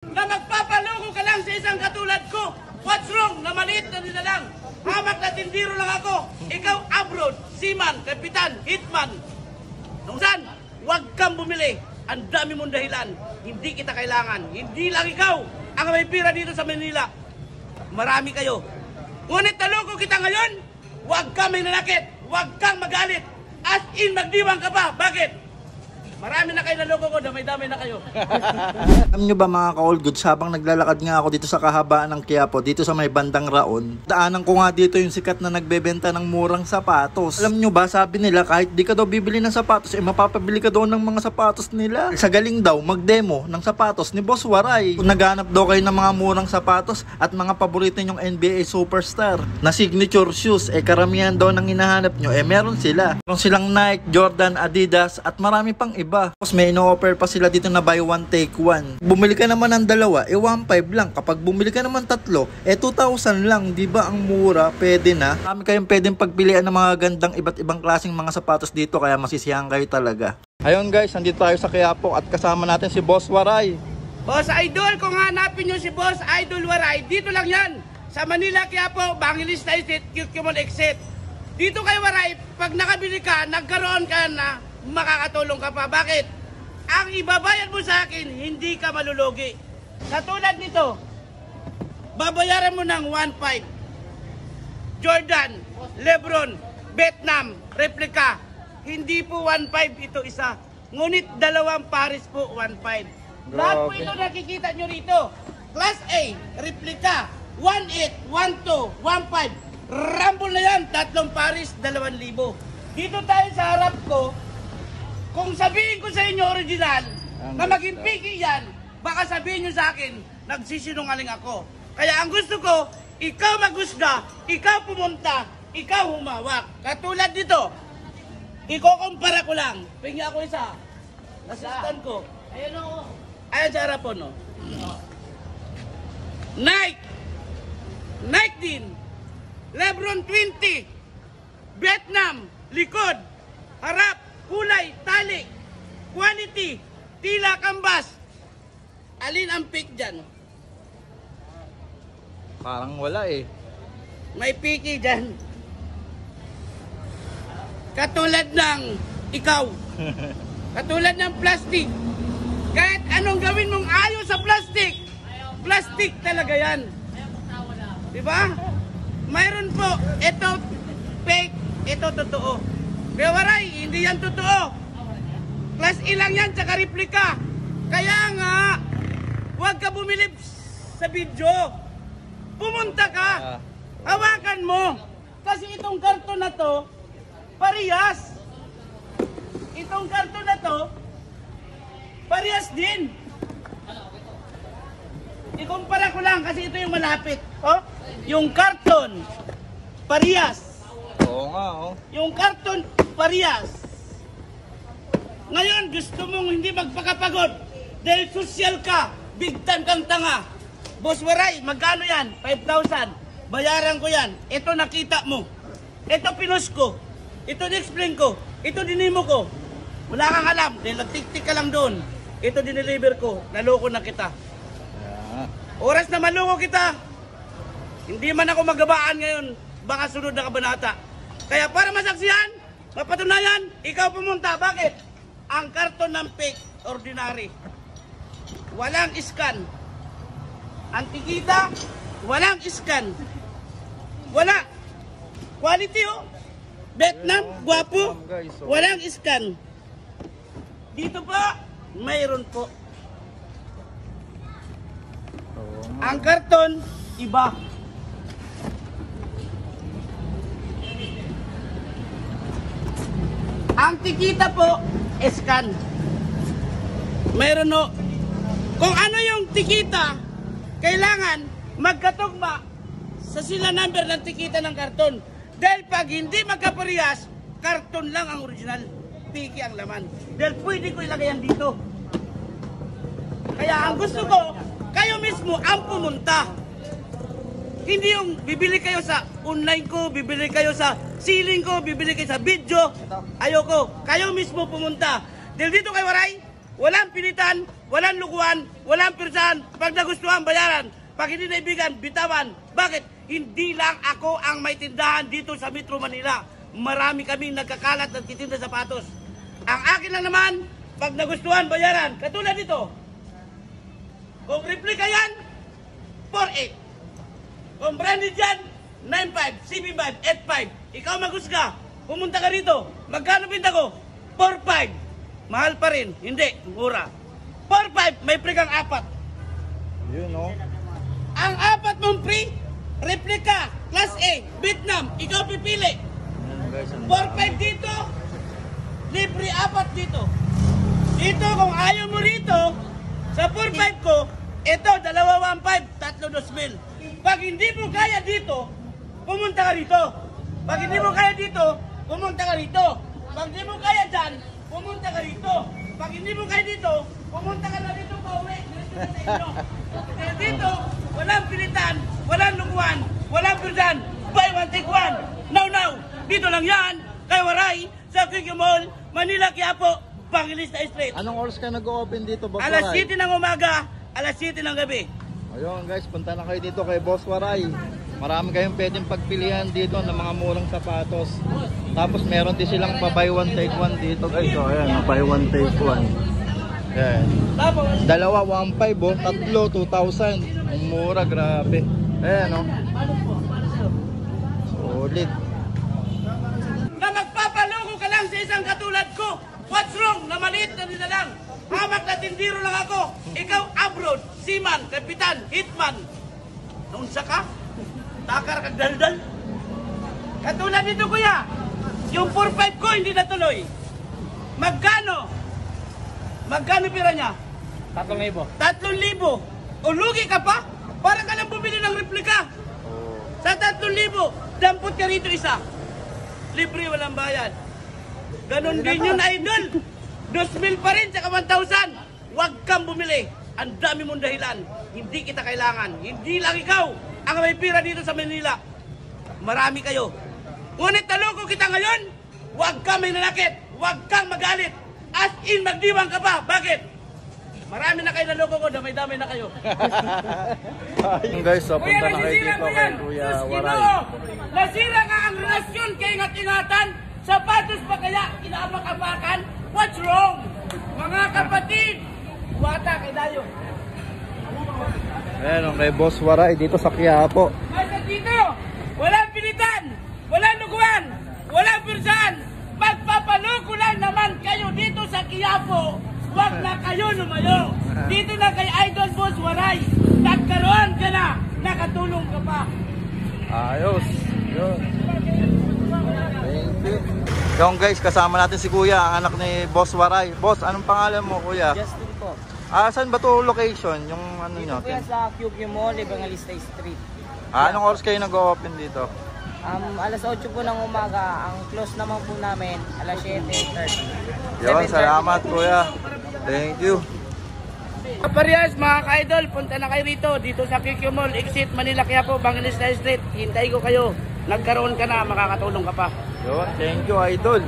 na magpapaloko ka lang sa isang katulad ko. What's wrong? Na maliit na nila lang. Hamak na tindiro lang ako. Ikaw abroad, seaman, kapitan, hitman. Nung saan, huwag kang bumili. Ang dami mong dahilan. Hindi kita kailangan. Hindi lang ikaw ang may pira dito sa Manila. Marami kayo. Ngunit naloko kita ngayon, huwag kang may nanakit. Huwag kang magalit. As in, magdiwang ka pa. Bakit? Marami na kayo naloko ko, damay-damay na kayo. Alam nyo ba mga ka-all goods, habang naglalakad nga ako dito sa kahabaan ng Quiapo, dito sa may bandang Raon, daanan ko nga dito yung sikat na nagbebenta ng murang sapatos. Alam nyo ba, sabi nila kahit di ka daw bibili ng sapatos, mapapabili ka daw ng mga sapatos nila. Sa galing daw mag-demo ng sapatos ni Boss Waray. Kung naghanap daw kayo ng mga murang sapatos at mga paborito nyong NBA superstar na signature shoes, karamihan daw ng hinahanap nyo, meron sila. Meron silang Nike, Jordan, Adidas at marami pang iba. Tapos may ino-offer pa sila dito na buy one take one. Bumili ka naman ng dalawa, 1.5 lang. Kapag bumili ka naman tatlo, 2,000 lang. Di ba ang mura? Pwede na. Marami kayong pwedeng pagpilian ng mga gandang iba't ibang klaseng mga sapatos dito, kaya masisiyahan kayo talaga. Ayun guys, nandito tayo sa Quiapo at kasama natin si Boss Waray. Boss Idol, kung hanapin nyo si Boss Idol Waray, dito lang yan. Sa Manila, Quiapo, Bangilista Estate, Kirkimon Exit. Dito kay Waray, pag nakabili ka, nagkaroon ka na, makakatulong ka pa. Bakit? Ang ibabayad mo sa akin, hindi ka malulugi. Katulad nito, babayaran mo ng 1.5. Jordan, Lebron, Vietnam, replica. Hindi po 1.5 ito isa. Ngunit dalawang pares po 1.5. Lahat po ito nakikita nyo rito. Class A, replica, 1.8, 1.2, 1.5. Rumble na yan, tatlong pares, 2,000. Dito tayo sa harap ko. Kung sabihin ko sa inyo original, na maging piki yan, baka sabihin nyo sa akin, nagsisinungaling ako. Kaya ang gusto ko, ikaw maghusga, ikaw pumunta, ikaw humawak. Katulad dito, ikukumpara ko lang. Pingi ako isa. Assistant ko. Ayan o. Ayan sa harap po, no? Nike. Nike din. Lebron 20. Vietnam. Likod. Harap. Kulay, tali, quality, tila, kambas. Alin ang pick dyan? Parang wala May piki dyan. Katulad ng ikaw. Katulad ng plastic. Kahit anong gawin mong ayaw sa plastic, plastic talaga yan. Diba? Mayroon po, ito fake, ito totoo. Pero Waray, hindi yan totoo. Class A lang yan, tsaka replika. Kaya nga, huwag ka bumilib sa video. Pumunta ka. Hawakan mo. Kasi itong karton na to, parehas. Itong karton na to, parehas din. Ikumpara ko lang kasi ito yung malapit. Oh? Yung karton, parehas. Oo nga, Yung karton, parehas. Ngayon, gusto mong hindi magpakapagod dahil social ka, big time kang tanga. Boss Waray, magkano yan? 5,000. Bayaran ko yan. Ito nakita mo. Ito pinost ko. Ito di-explain ko. Ito dinimo ko. Wala kang alam dahil nagtik-tik ka lang doon. Ito dineliver ko. Naloko na kita. Oras na maloko kita. Hindi man ako magabaan ngayon. Baka sunod na kabanata. Kaya para masaksihan, mapatunayan, ikaw pumunta. Bakit? Ang karton ng fake, ordinary. Walang scan. Ang tikita, walang scan. Wala. Quality Vietnam, guwapo. Walang scan. Dito pa, mayroon po. Ang karton, iba. Ang tikita po, scan. Mayroon Kung ano yung tikita, kailangan magkatugma sa sila number ng tikita ng karton. Dahil pag hindi magkaparehas, karton lang ang original. Piki ang laman. Dahil pwede ko ilagay yan dito. Kaya ang gusto ko, kayo mismo ang pumunta. Hindi yung bibili kayo sa online ko, bibili kayo sa ceiling ko, bibili kayo sa video. Ayoko. Kayo mismo pumunta. Dahil dito kay Waray, walang pilitan, walang lukuhan, walang pirsahan. Pag nagustuhan, bayaran. Pag hindi naibigan, bitawan. Bakit? Hindi lang ako ang may tindahan dito sa Metro Manila. Marami kaming nagkakalat at kitinda sapatos. Ang akin lang naman, pag nagustuhan, bayaran. Katulad dito. Kung replika yan, 4.8. Kung branded yan, 9.5, 7.5, 8.5. Ikaw magusga, pumunta ka rito. Magkano pinta ko? 4.5. Mahal pa rin. Hindi, mura. 4.5, may free kang 4. Yun, no? Ang 4 mong free, replika, Class A, Vietnam. Ikaw pipili. Ayan, guys. 4.5 dito, libre 4 dito. Dito, kung ayaw mo rito, sa 4.5 ko, ito, 2.15, 3.2 Pag hindi mo kaya dito, pumunta ka rito. Pag hindi mo kaya dito, pumunta ka rito. Pag hindi mo kaya dyan, pumunta ka rito. Pag hindi mo kaya dito, pumunta ka na rito pa uwi. Kaya dito, walang pilitan, walang lukuhan, walang pirsan. Buy one, take one. Now. Dito lang yan, kay Waray, sa Quick Mall, Manila, Quiapo, Bangilista Street. Anong oras ka nag-open dito, Boss Alas Waray? 7 ng umaga, alas 7 ng gabi. Ayun guys, punta na kayo dito kay Boss Waray. Marami kayong pwedeng pagpilihan dito ng mga murang sapatos. Tapos meron din silang pa buy one take one dito guys. So ayan, buy one take one. Ayan. Tapos, Dalawa 1.5 oh, tatlo 2,000. Ang mura, grabe. Ayan oh. Solid. na magpapaloko ka lang sa isang katulad ko. What's wrong? Na maliit na nila lang. Hamak na tindiro lang ako. Ikaw abroad, seaman, kapitan, hitman. Naunsa ka? Takar kag daldal. Katulad nito kuya, yung 4.5 ko hindi natuloy. Magkano? Magkano pira niya? 3,000. 3,000. O lugi ka pa? Para ka lang bumili ng replika. Sa 3,000, dampot ka rito isa. Libre, walang bayad. Ganon din yun, idol. 2,000 pa rin, saka 1,000. Huwag kang bumili. Ang dami mong dahilan. Hindi kita kailangan. Hindi lang ikaw ang may pira dito sa Manila. Marami kayo. Ngunit taloko kita ngayon, huwag kang may nanakit. Huwag kang magalit. As in, magdiwang ka pa. Bakit? Marami na kayo naloko ko, damay-damay na kayo. Ayun guys, so punta na kayo nasisira dito mo kay yan. Kuya Diyos Waray. Ginoo. Nasira nga ang relasyon kay ingat-ingatan. Sapatos pa kaya inaapak-apakan? What's wrong? Mga kapatid, wata kay Dayo. Ayan, kay Boss Waray dito sa Quiapo. Basta dito, walang pilitan, walang lukuhan, walang pirsahan. Magpapaloko lang naman kayo dito sa Quiapo. Huwag na kayo lumayo. Dito na kay Idol Boss Waray. Nagkaroon ka na, nakatulong ka pa. Ayos. Yun. Thank you. Yung guys, kasama natin si Kuya, ang anak ni Boss Waray. Boss, anong pangalan mo, Kuya? Justin po. Saan ba to location? Yung ano nyo? Dito po yan sa QQ Mall, Evangelista Street. Anong oras kayo nag-open dito? Alas 8 po ng umaga. Ang close naman po namin, alas 7:30. Yun, salamat Kuya. Thank you. Parehas mga ka-idol, punta na kayo rito, dito sa QQ Mall, Exit Manila, Quiapo, Bangilista Street. Hintay ko kayo. Nagkaroon ka na, makakatulong ka pa. Yun, thank you, idol.